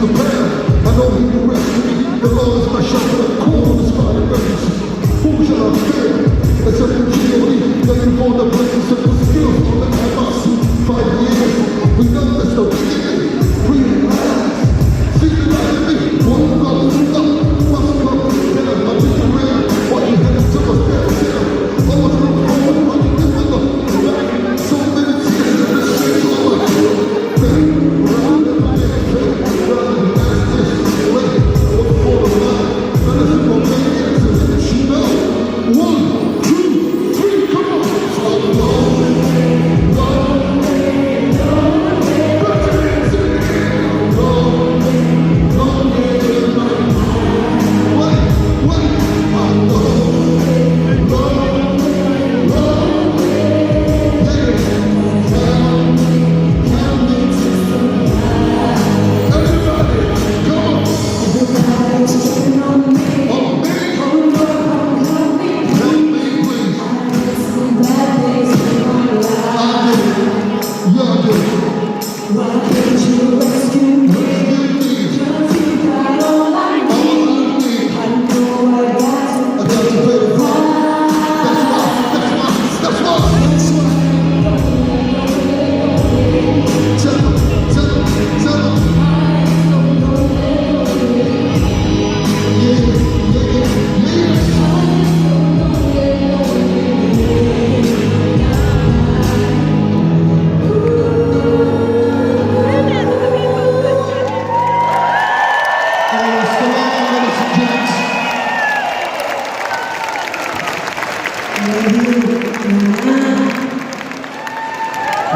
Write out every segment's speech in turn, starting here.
the past. I know he will rescue me. The Lord is my shepherd, cool in the spot of emergency. Who shall I fear? Except the G.O.D. They can hold the blessings simple skills for the past 5 years. We know that's the beginning. Free at last. See the light in me. One love, two love. Must come to the better. I'm just around. While you head to a better center. Always look forward. While you live on the back. So many tears in the streets of my life. Rather than my next day. Rather than last this. Wait. Look for the line. Medicine will make it. So that you know. 1, 2, 3, come on! So long, long,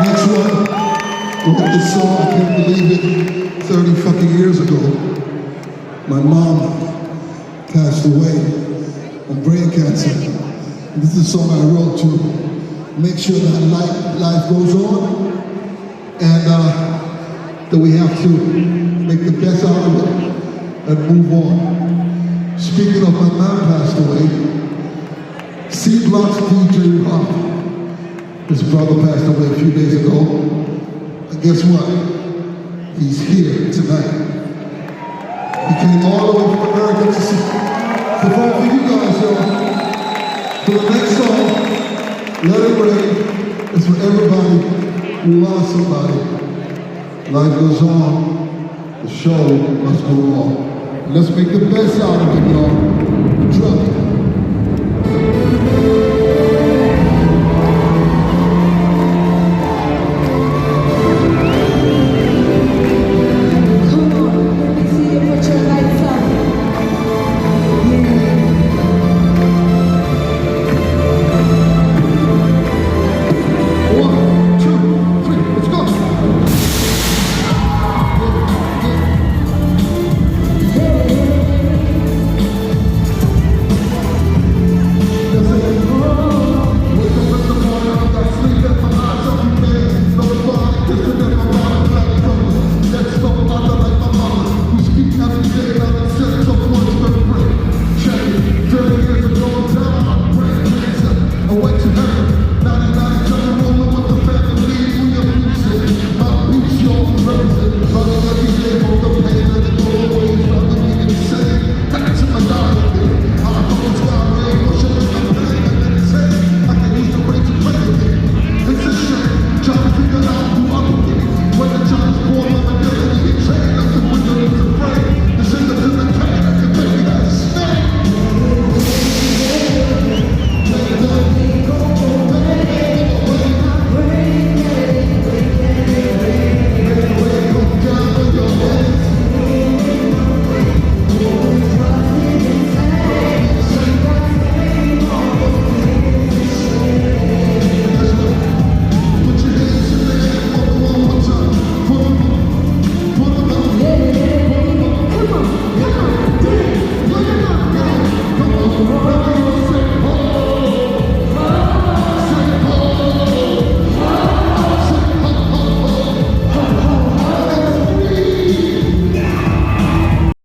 next one, wrote this song, I can't believe it, 30 fucking years ago. My mom passed away of brain cancer. And this is a song I wrote to make sure that life goes on and that we have to make the best out of it and move on. Speaking of my mom passed away, C Block's DJ Rob. His brother passed away a few days ago. And guess what? He's here tonight. He came all the way from America to perform for you guys, y'all. For the next song, Let It Rain, is for everybody who lost somebody. Life goes on. The show must go on. Let's make the best out of it, y'all. Drop